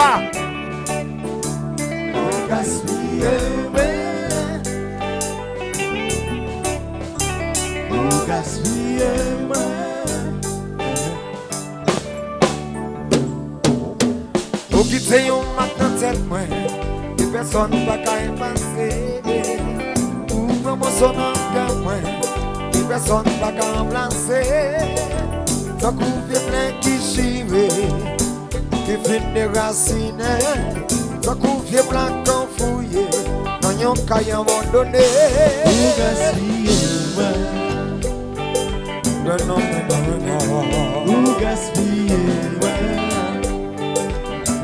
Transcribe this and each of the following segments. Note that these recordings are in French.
va. Ou gaspiller, ou gaspiller, Ou quitter yon matin tête moi, que personne pas qu'à y penser. Ou vraiment son encœur moi, que personne pas qu'à remplacer. Tant qu'on fait plein qui chire, qui fin déraciner. Tant qu'on fait plein qu'on fouille, dans yon caille abandonné. ou gaspiller, Non, non, non, non. ou gaspiller,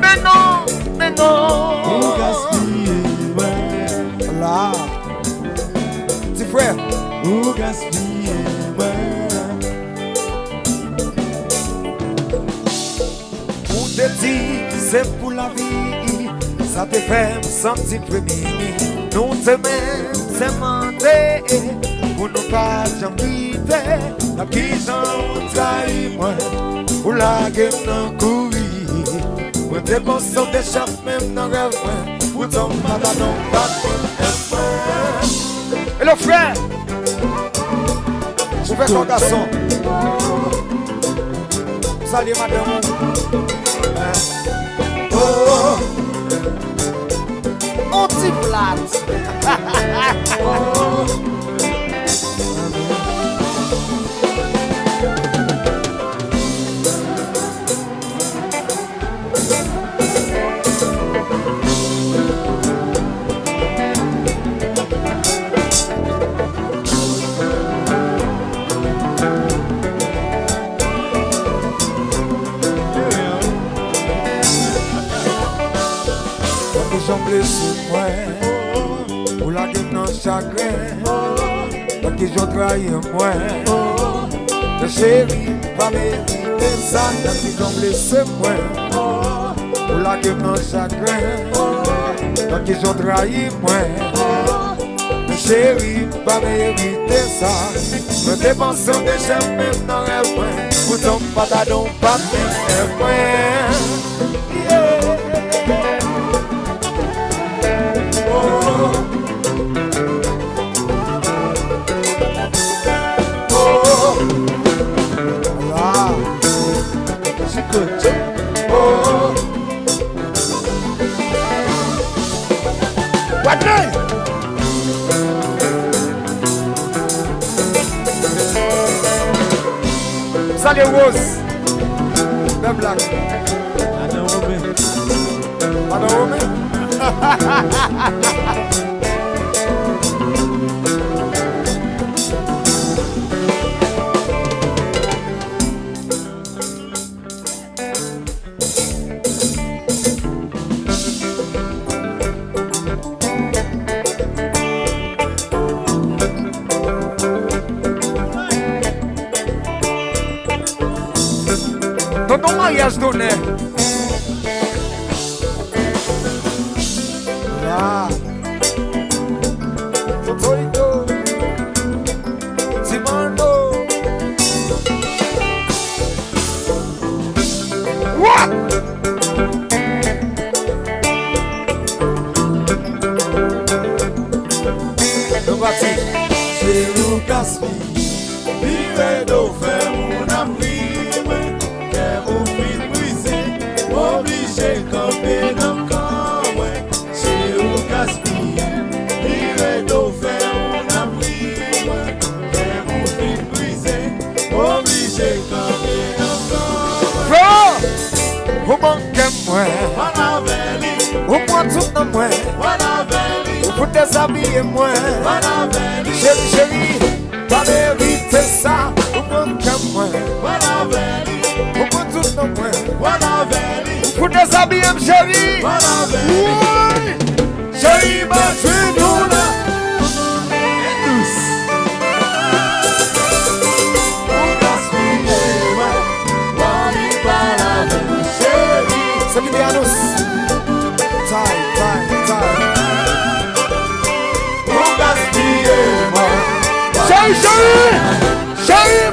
Mais non, mais ou non. gaspiller, Là, petit frère. ou gaspiller, Ou te dit, c'est pour la vie. Ça te fait me sentir premier. Nous te même, c'est menté. Pour nous pas jamais quitter. La qui j'en trahit moi. Pour la gueule n'en courir. Pour te penser d'échappe même dans rêve. Pour ton malade non pas de hello frère. Je fais ton garçon. Salut madame. Oh, anti-plate. J'en blessé moi, pour la gueule dans chagrin, pour qui j'en trahi moi, le chéri pas mériter ça, pour qui j'en blessé moi, pour la gueule dans chagrin, pour qui j'en trahi moi, le chéri pas mériter ça, me dépensons déjà même dans rêve moi, pour ton patadon pas même moi. Salut Rose, belle blague. Madame Romé. Ton mariage donné. Là. Totoito. Timando. What? Donc voici. c'est ou gaspiller, vivre d'eau faire mon ami. Obligé camper dans le camp, c'est où gaspiller, vivre d'eau faire mon abri, faire mon fil brisé, obligé camper dans le camp. Au manque moi, au moins tout dans moi, au pour déshabiller moi, chérie, chérie, pas mériter ça, au manque moi, au moins tout dans moi, pour déshabiller chérie, oui, chérie, ma fille, nous là, c'est qui bien nous. Time. Chérie,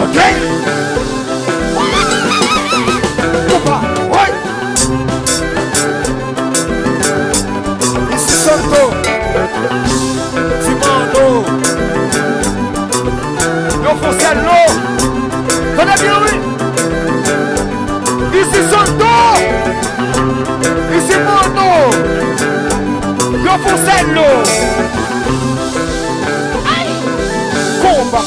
Ok? Compa, ouais. Ici Santo, Simando, Yo Foncello. Tenez bien, oui. Ici Santo, ici Mono, Yo Foncello. Compa.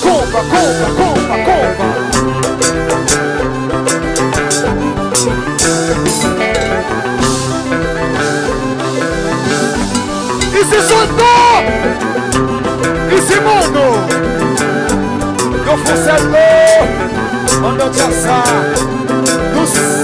Ici Santo, ici Mono, Yo Foncello, Mando Jassa, Douce.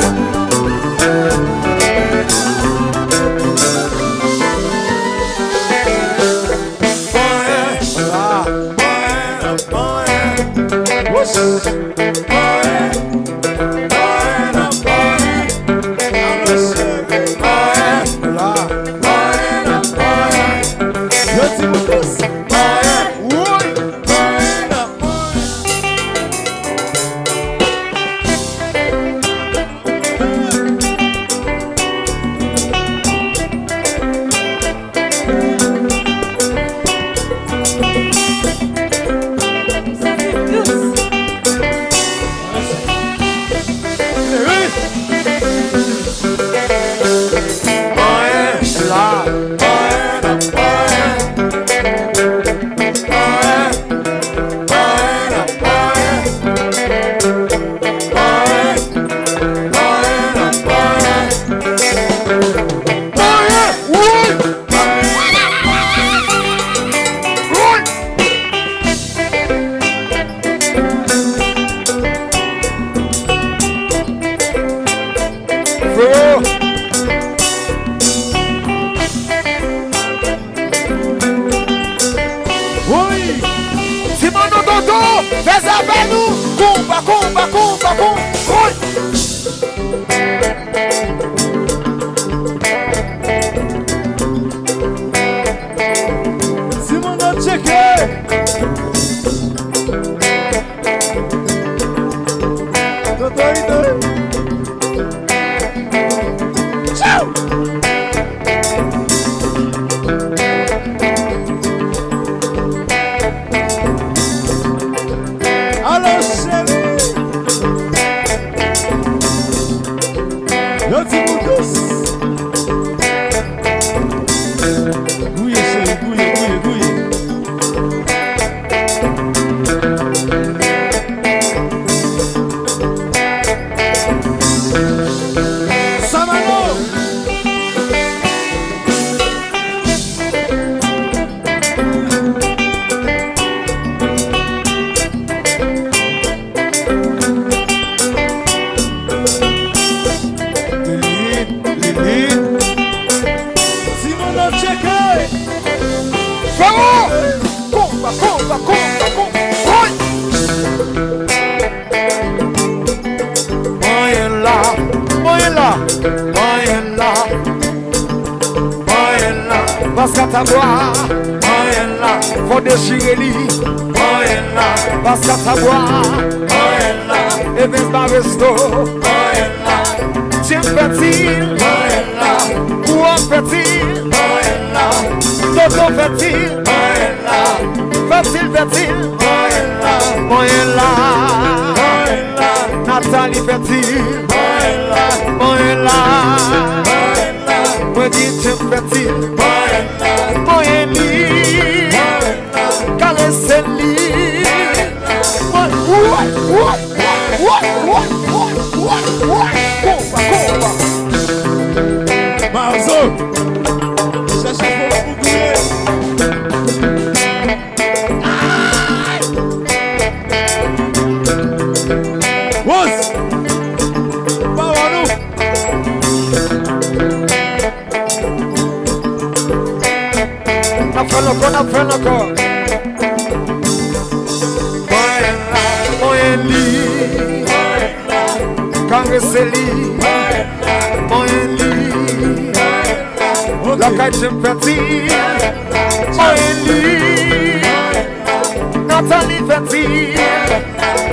Nathalie fait-il,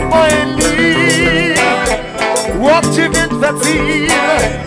moi et lui, what tu viens de faire-il?